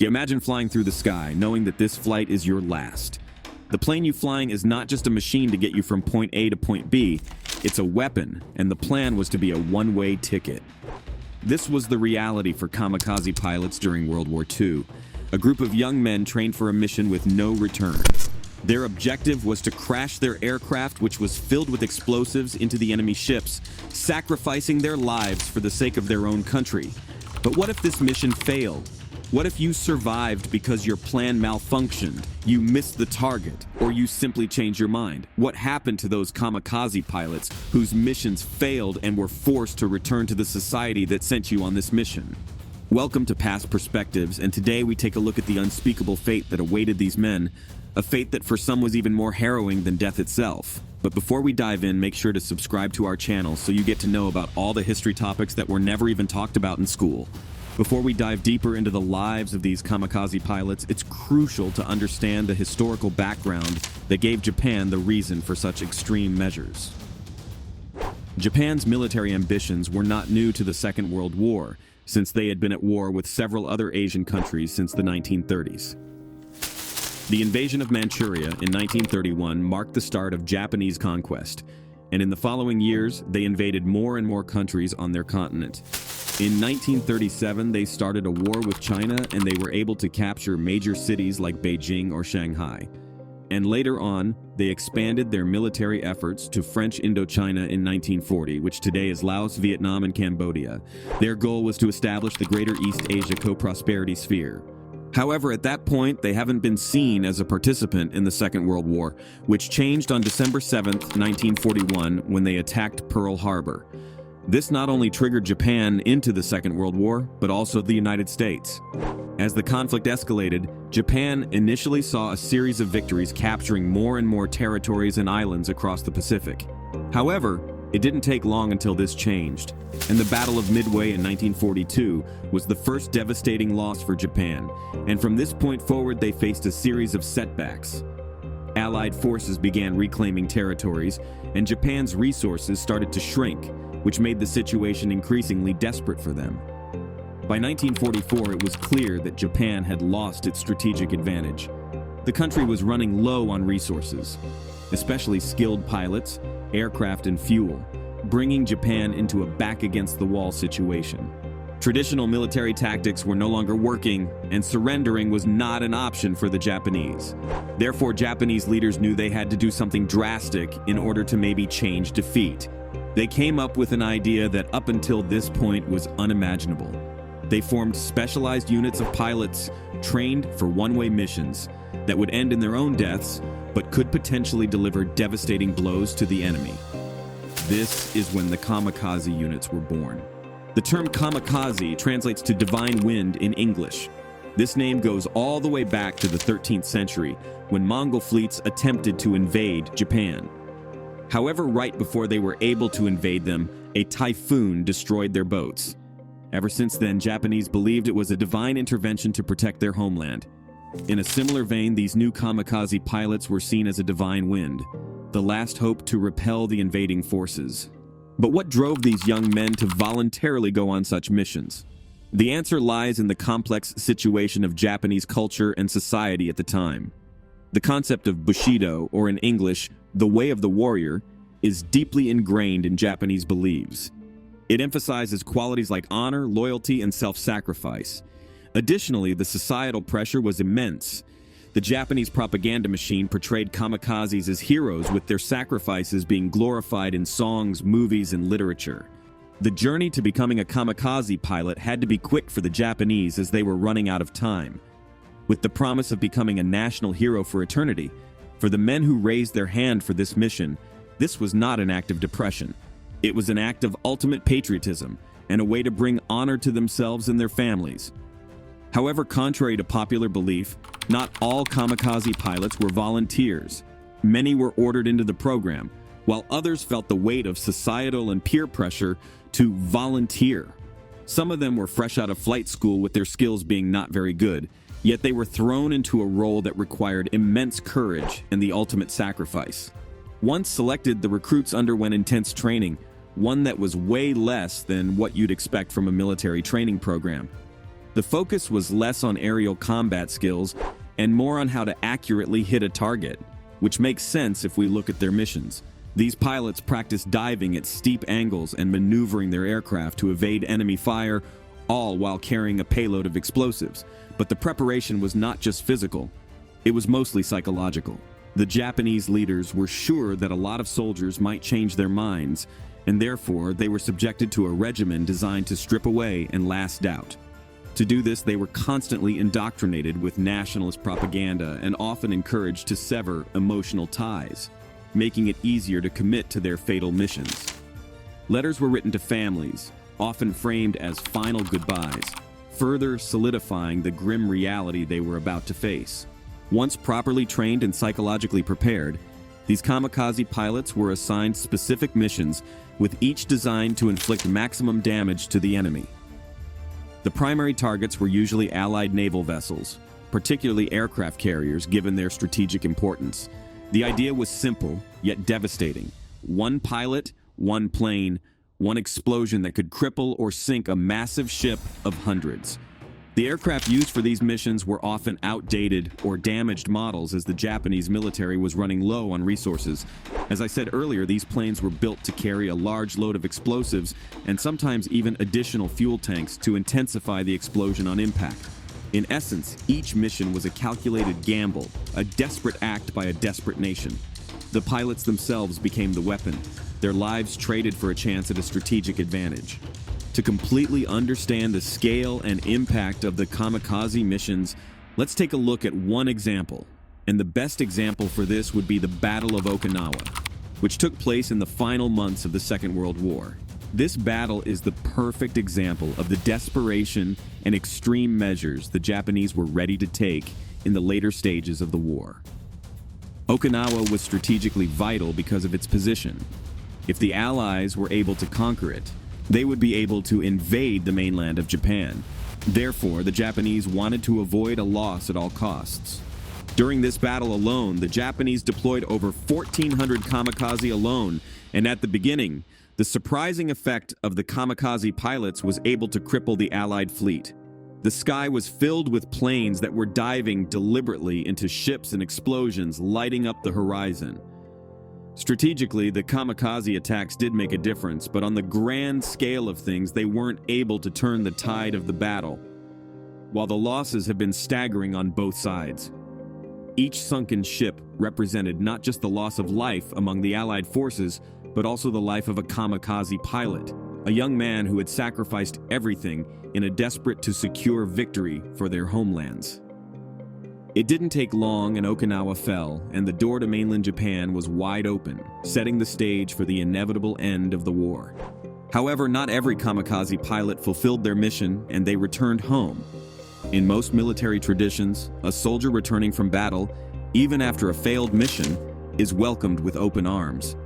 Imagine flying through the sky, knowing that this flight is your last. The plane you're flying is not just a machine to get you from point A to point B, it's a weapon, and the plan was to be a one-way ticket. This was the reality for kamikaze pilots during World War II, a group of young men trained for a mission with no return. Their objective was to crash their aircraft, which was filled with explosives, into the enemy ships, sacrificing their lives for the sake of their own country. But what if this mission failed? What if you survived because your plan malfunctioned, you missed the target, or you simply changed your mind? What happened to those kamikaze pilots whose missions failed and were forced to return to the society that sent you on this mission? Welcome to Past Perspectives, and today we take a look at the unspeakable fate that awaited these men, a fate that for some was even more harrowing than death itself. But before we dive in, make sure to subscribe to our channel so you get to know about all the history topics that were never even talked about in school. Before we dive deeper into the lives of these kamikaze pilots, it's crucial to understand the historical background that gave Japan the reason for such extreme measures. Japan's military ambitions were not new to the Second World War, since they had been at war with several other Asian countries since the 1930s. The invasion of Manchuria in 1931 marked the start of Japanese conquest, and in the following years, they invaded more and more countries on their continent. In 1937, they started a war with China, and they were able to capture major cities like Beijing or Shanghai. And later on, they expanded their military efforts to French Indochina in 1940, which today is Laos, Vietnam, and Cambodia. Their goal was to establish the Greater East Asia Co-Prosperity Sphere. However, at that point, they haven't been seen as a participant in the Second World War, which changed on December 7, 1941, when they attacked Pearl Harbor. This not only triggered Japan into the Second World War, but also the United States. As the conflict escalated, Japan initially saw a series of victories capturing more and more territories and islands across the Pacific. However, it didn't take long until this changed, and the Battle of Midway in 1942 was the first devastating loss for Japan, and from this point forward they faced a series of setbacks. Allied forces began reclaiming territories, and Japan's resources started to shrink, which made the situation increasingly desperate for them. By 1944, it was clear that Japan had lost its strategic advantage. The country was running low on resources, especially skilled pilots, aircraft, and fuel, bringing Japan into a back-against-the-wall situation. Traditional military tactics were no longer working, and surrendering was not an option for the Japanese. Therefore, Japanese leaders knew they had to do something drastic in order to maybe change defeat. They came up with an idea that up until this point was unimaginable. They formed specialized units of pilots trained for one-way missions that would end in their own deaths, but could potentially deliver devastating blows to the enemy. This is when the kamikaze units were born. The term kamikaze translates to divine wind in English. This name goes all the way back to the 13th century, when Mongol fleets attempted to invade Japan. However, right before they were able to invade them, a typhoon destroyed their boats. Ever since then, Japanese believed it was a divine intervention to protect their homeland. In a similar vein, these new kamikaze pilots were seen as a divine wind, the last hope to repel the invading forces. But what drove these young men to voluntarily go on such missions? The answer lies in the complex situation of Japanese culture and society at the time. The concept of Bushido, or in English, the way of the warrior, is deeply ingrained in Japanese beliefs. It emphasizes qualities like honor, loyalty, and self-sacrifice. Additionally, the societal pressure was immense. The Japanese propaganda machine portrayed kamikazes as heroes, with their sacrifices being glorified in songs, movies, and literature. The journey to becoming a kamikaze pilot had to be quick for the Japanese, as they were running out of time. With the promise of becoming a national hero for eternity, for the men who raised their hand for this mission, this was not an act of depression. It was an act of ultimate patriotism and a way to bring honor to themselves and their families. However, contrary to popular belief, not all kamikaze pilots were volunteers. Many were ordered into the program, while others felt the weight of societal and peer pressure to volunteer. Some of them were fresh out of flight school with their skills being not very good, yet they were thrown into a role that required immense courage and the ultimate sacrifice. Once selected, the recruits underwent intense training, one that was way less than what you'd expect from a military training program. The focus was less on aerial combat skills and more on how to accurately hit a target, which makes sense if we look at their missions. These pilots practiced diving at steep angles and maneuvering their aircraft to evade enemy fire, all while carrying a payload of explosives. But the preparation was not just physical, it was mostly psychological. The Japanese leaders were sure that a lot of soldiers might change their minds, and therefore they were subjected to a regimen designed to strip away and last doubt. To do this, they were constantly indoctrinated with nationalist propaganda and often encouraged to sever emotional ties, making it easier to commit to their fatal missions. Letters were written to families, often framed as final goodbyes, further solidifying the grim reality they were about to face. Once properly trained and psychologically prepared, these kamikaze pilots were assigned specific missions, with each designed to inflict maximum damage to the enemy. The primary targets were usually Allied naval vessels, particularly aircraft carriers given their strategic importance. The idea was simple, yet devastating. One pilot, one plane, one explosion that could cripple or sink a massive ship of hundreds. The aircraft used for these missions were often outdated or damaged models, as the Japanese military was running low on resources. As I said earlier, these planes were built to carry a large load of explosives and sometimes even additional fuel tanks to intensify the explosion on impact. In essence, each mission was a calculated gamble, a desperate act by a desperate nation. The pilots themselves became the weapon, their lives traded for a chance at a strategic advantage. To completely understand the scale and impact of the kamikaze missions, let's take a look at one example. And the best example for this would be the Battle of Okinawa, which took place in the final months of the Second World War. This battle is the perfect example of the desperation and extreme measures the Japanese were ready to take in the later stages of the war. Okinawa was strategically vital because of its position. If the Allies were able to conquer it, they would be able to invade the mainland of Japan. Therefore, the Japanese wanted to avoid a loss at all costs. During this battle alone, the Japanese deployed over 1,400 kamikaze alone, and at the beginning, the surprising effect of the kamikaze pilots was able to cripple the Allied fleet. The sky was filled with planes that were diving deliberately into ships and explosions, lighting up the horizon. Strategically, the kamikaze attacks did make a difference, but on the grand scale of things, they weren't able to turn the tide of the battle, while the losses have been staggering on both sides. Each sunken ship represented not just the loss of life among the Allied forces, but also the life of a kamikaze pilot, a young man who had sacrificed everything in a desperate to secure victory for their homelands. It didn't take long and Okinawa fell, and the door to mainland Japan was wide open, setting the stage for the inevitable end of the war. However, not every kamikaze pilot fulfilled their mission, and they returned home. In most military traditions, a soldier returning from battle, even after a failed mission, is welcomed with open arms.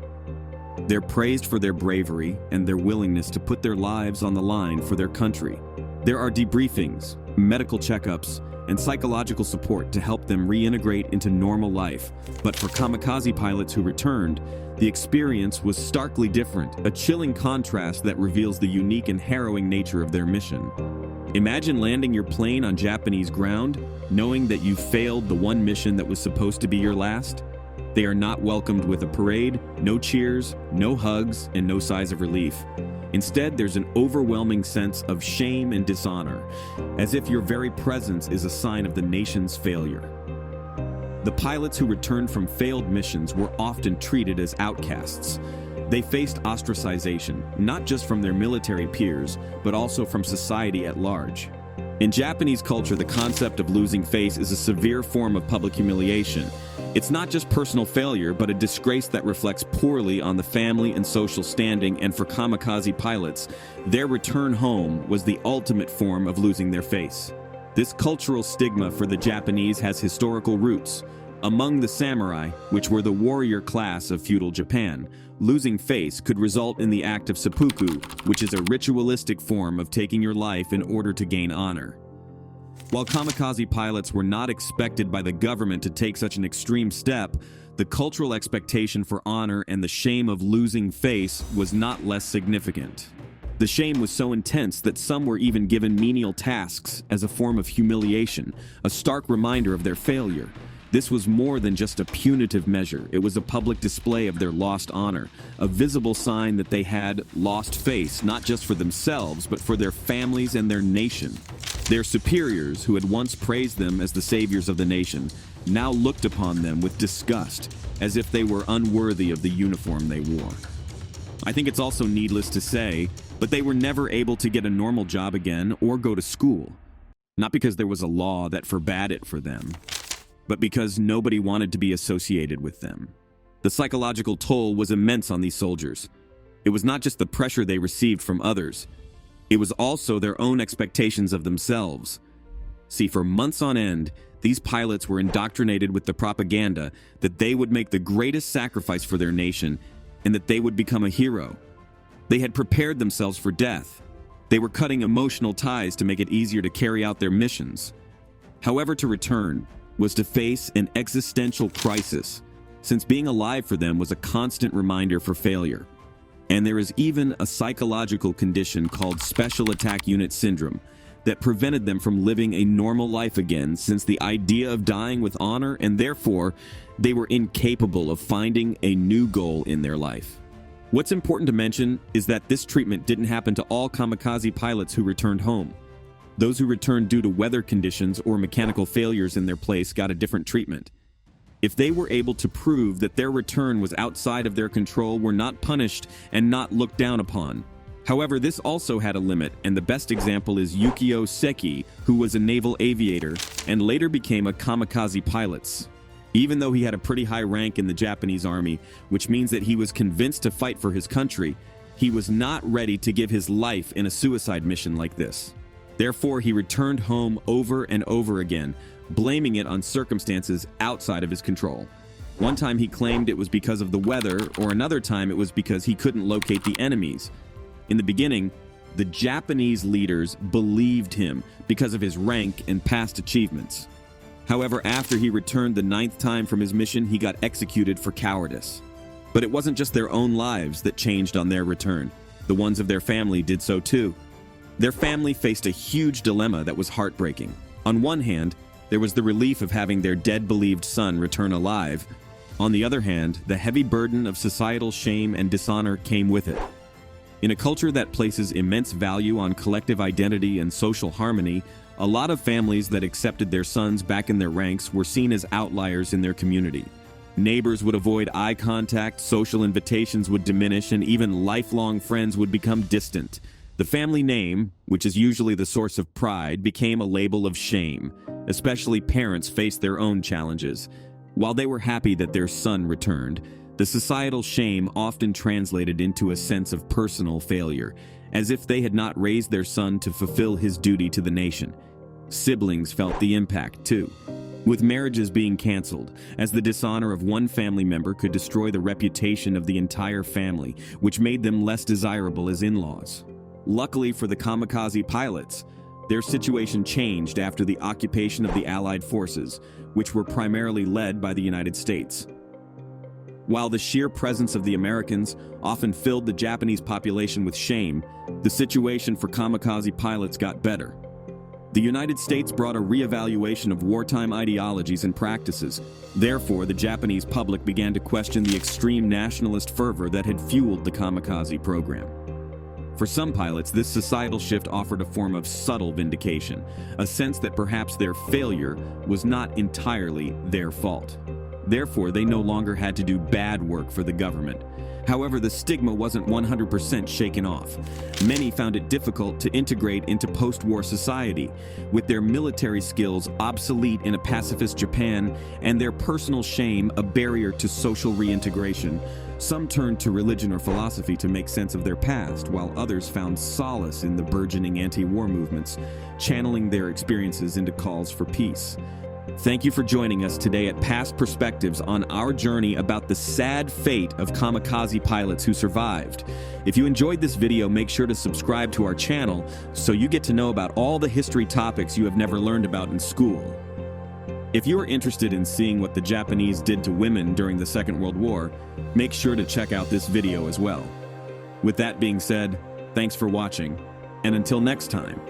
They're praised for their bravery and their willingness to put their lives on the line for their country. There are debriefings, medical checkups, and psychological support to help them reintegrate into normal life. But for kamikaze pilots who returned, the experience was starkly different, a chilling contrast that reveals the unique and harrowing nature of their mission. Imagine landing your plane on Japanese ground, knowing that you failed the one mission that was supposed to be your last. They are not welcomed with a parade, no cheers, no hugs, and no sighs of relief. Instead, there's an overwhelming sense of shame and dishonor, as if your very presence is a sign of the nation's failure. The pilots who returned from failed missions were often treated as outcasts. They faced ostracization, not just from their military peers, but also from society at large. In Japanese culture, the concept of losing face is a severe form of public humiliation. It's not just personal failure, but a disgrace that reflects poorly on the family and social standing, and for kamikaze pilots, their return home was the ultimate form of losing their face. This cultural stigma for the Japanese has historical roots. Among the samurai, which were the warrior class of feudal Japan, losing face could result in the act of seppuku, which is a ritualistic form of taking your life in order to gain honor. While kamikaze pilots were not expected by the government to take such an extreme step, the cultural expectation for honor and the shame of losing face was not less significant. The shame was so intense that some were even given menial tasks as a form of humiliation, a stark reminder of their failure. This was more than just a punitive measure. It was a public display of their lost honor, a visible sign that they had lost face, not just for themselves, but for their families and their nation. Their superiors, who had once praised them as the saviors of the nation, now looked upon them with disgust, as if they were unworthy of the uniform they wore. I think it's also needless to say, but they were never able to get a normal job again or go to school. Not because there was a law that forbade it for them, but because nobody wanted to be associated with them. The psychological toll was immense on these soldiers. It was not just the pressure they received from others, it was also their own expectations of themselves. See, for months on end, these pilots were indoctrinated with the propaganda that they would make the greatest sacrifice for their nation and that they would become a hero. They had prepared themselves for death. They were cutting emotional ties to make it easier to carry out their missions. However, to return was to face an existential crisis, since being alive for them was a constant reminder for failure. And there is even a psychological condition called Special Attack Unit Syndrome that prevented them from living a normal life again, since the idea of dying with honor, and therefore they were incapable of finding a new goal in their life. What's important to mention is that this treatment didn't happen to all kamikaze pilots who returned home. Those who returned due to weather conditions or mechanical failures in their place got a different treatment. If they were able to prove that their return was outside of their control, were not punished and not looked down upon. However, this also had a limit, and the best example is Yukio Seki, who was a naval aviator and later became a kamikaze pilot. Even though he had a pretty high rank in the Japanese army, which means that he was convinced to fight for his country, he was not ready to give his life in a suicide mission like this. Therefore, he returned home over and over again, blaming it on circumstances outside of his control. One time he claimed it was because of the weather, or another time it was because he couldn't locate the enemies. In the beginning, the Japanese leaders believed him because of his rank and past achievements. However, after he returned the 9th time from his mission, he got executed for cowardice. But it wasn't just their own lives that changed on their return. The ones of their family did so too. Their family faced a huge dilemma that was heartbreaking. On one hand, there was the relief of having their dead-believed son return alive. On the other hand, the heavy burden of societal shame and dishonor came with it. In a culture that places immense value on collective identity and social harmony, a lot of families that accepted their sons back in their ranks were seen as outliers in their community. Neighbors would avoid eye contact, social invitations would diminish, and even lifelong friends would become distant. The family name, which is usually the source of pride, became a label of shame. Especially parents faced their own challenges. While they were happy that their son returned, the societal shame often translated into a sense of personal failure, as if they had not raised their son to fulfill his duty to the nation. Siblings felt the impact too, with marriages being canceled, as the dishonor of one family member could destroy the reputation of the entire family, which made them less desirable as in-laws. Luckily for the kamikaze pilots, their situation changed after the occupation of the Allied forces, which were primarily led by the United States. While the sheer presence of the Americans often filled the Japanese population with shame, the situation for kamikaze pilots got better. The United States brought a reevaluation of wartime ideologies and practices. Therefore, the Japanese public began to question the extreme nationalist fervor that had fueled the kamikaze program. For some pilots, this societal shift offered a form of subtle vindication, a sense that perhaps their failure was not entirely their fault. Therefore, they no longer had to do bad work for the government. However, the stigma wasn't 100% shaken off. Many found it difficult to integrate into post-war society, with their military skills obsolete in a pacifist Japan and their personal shame a barrier to social reintegration. Some turned to religion or philosophy to make sense of their past, while others found solace in the burgeoning anti-war movements, channeling their experiences into calls for peace. Thank you for joining us today at Past Perspectives on our journey about the sad fate of kamikaze pilots who survived. If you enjoyed this video, make sure to subscribe to our channel so you get to know about all the history topics you have never learned about in school. If you are interested in seeing what the Japanese did to women during the Second World War, make sure to check out this video as well. With that being said, Thanks for watching, and until next time,